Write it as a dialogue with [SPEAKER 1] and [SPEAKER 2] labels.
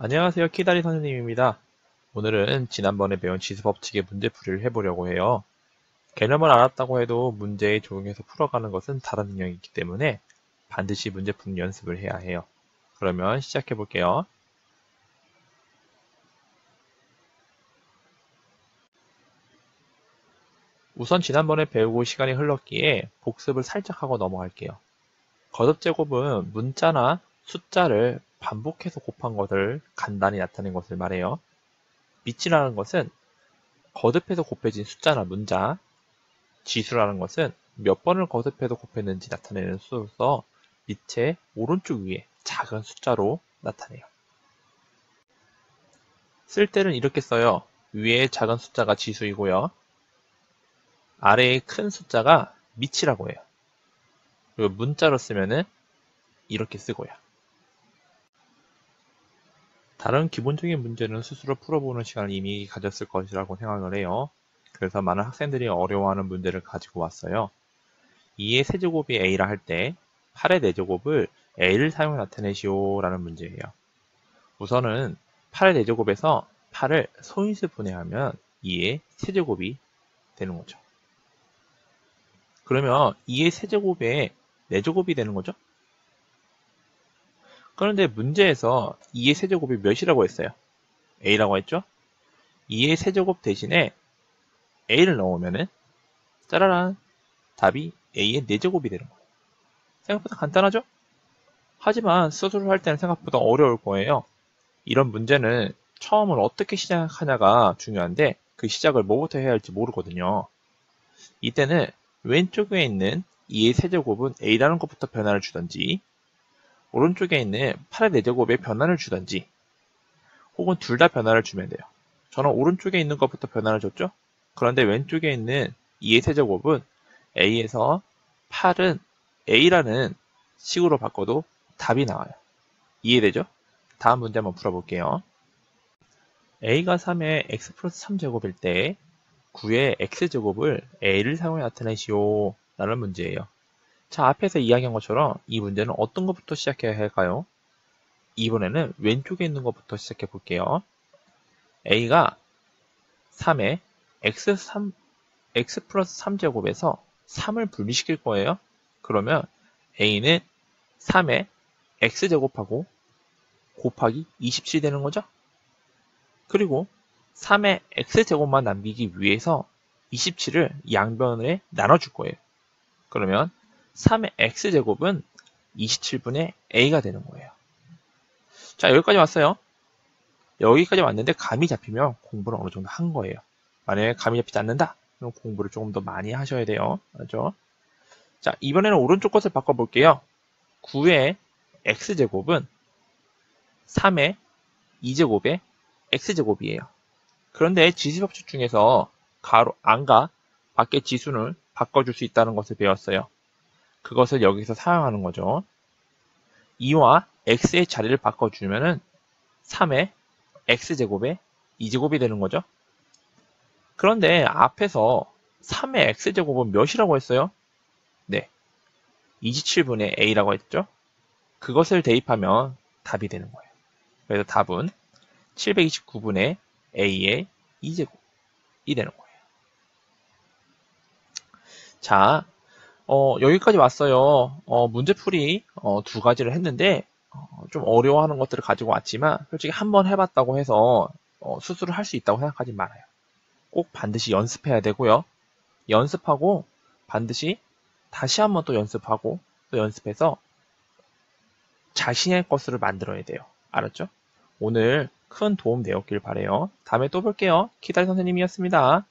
[SPEAKER 1] 안녕하세요. 키다리 선생님입니다. 오늘은 지난번에 배운 지수법칙의 문제풀이를 해보려고 해요. 개념을 알았다고 해도 문제에 적용해서 풀어가는 것은 다른 능력이기 때문에 반드시 문제풀이 연습을 해야 해요. 그러면 시작해 볼게요. 우선 지난번에 배우고 시간이 흘렀기에 복습을 살짝 하고 넘어갈게요. 거듭제곱은 문자나 숫자를 반복해서 곱한 것을 간단히 나타낸 것을 말해요. 밑이라는 것은 거듭해서 곱해진 숫자나 문자, 지수라는 것은 몇 번을 거듭해서 곱했는지 나타내는 수로서 밑에 오른쪽 위에 작은 숫자로 나타내요. 쓸 때는 이렇게 써요. 위에 작은 숫자가 지수이고요. 아래에 큰 숫자가 밑이라고 해요. 그리고 문자로 쓰면은 이렇게 쓰고요. 다른 기본적인 문제는 스스로 풀어보는 시간을 이미 가졌을 것이라고 생각을 해요. 그래서 많은 학생들이 어려워하는 문제를 가지고 왔어요. 2의 세제곱이 a라 할 때 8의 4제곱을 a를 사용해 나타내시오 라는 문제예요. 우선은 8의 4제곱에서 8을 소인수 분해하면 2의 세제곱이 되는 거죠. 그러면 2의 세제곱에 4제곱이 되는 거죠. 그런데 문제에서 2의 세제곱이 몇이라고 했어요? a라고 했죠? 2의 세제곱 대신에 a를 넣으면은 짜라란 답이 a의 4제곱이 되는 거예요. 생각보다 간단하죠? 하지만 스스로 할 때는 생각보다 어려울 거예요. 이런 문제는 처음을 어떻게 시작하냐가 중요한데 그 시작을 뭐부터 해야 할지 모르거든요. 이때는 왼쪽에 있는 2의 세제곱은 a라는 것부터 변화를 주던지 오른쪽에 있는 8의 4제곱에 변화를 주던지 혹은 둘 다 변화를 주면 돼요. 저는 오른쪽에 있는 것부터 변화를 줬죠? 그런데 왼쪽에 있는 2의 세제곱은 a에서 8은 a라는 식으로 바꿔도 답이 나와요. 이해되죠? 다음 문제 한번 풀어볼게요. a가 3의 x 플러스 3제곱일 때 9의 x제곱을 a를 사용해 나타내시오 라는 문제예요. 자, 앞에서 이야기한 것처럼 이 문제는 어떤 것부터 시작해야 할까요? 이번에는 왼쪽에 있는 것부터 시작해 볼게요. a가 3의 x 플러스 3제곱에서 3을 분리시킬 거예요. 그러면 a는 3의 x제곱하고 곱하기 27이 되는 거죠. 그리고 3의 x제곱만 남기기 위해서 27을 양변에 나눠줄 거예요. 그러면 3의 x제곱은 27분의 a가 되는 거예요. 자, 여기까지 왔어요. 여기까지 왔는데 감이 잡히면 공부를 어느 정도 한 거예요. 만약에 감이 잡히지 않는다? 그럼 공부를 조금 더 많이 하셔야 돼요. 알죠? 자, 이번에는 오른쪽 것을 바꿔볼게요. 9의 x제곱은 3의 2제곱의 x제곱이에요. 그런데 지수법칙 중에서 가로 안과 밖의 지수를 바꿔줄 수 있다는 것을 배웠어요. 그것을 여기서 사용하는 거죠. 2와 x의 자리를 바꿔주면은 3의 x제곱의 2제곱이 되는 거죠. 그런데 앞에서 3의 x제곱은 몇이라고 했어요? 네, 27분의 a라고 했죠. 그것을 대입하면 답이 되는 거예요. 그래서 답은 729분의 a의 2제곱이 되는 거예요. 자, 여기까지 왔어요. 문제풀이 두 가지를 했는데 좀 어려워하는 것들을 가지고 왔지만 솔직히 한번 해봤다고 해서 수술을 할 수 있다고 생각하지 말아요. 꼭 반드시 연습해야 되고요. 연습하고 반드시 다시 한번 또 연습하고 또 연습해서 자신의 것으로 만들어야 돼요. 알았죠? 오늘 큰 도움 되었길 바래요. 다음에 또 볼게요. 키다리 선생님이었습니다.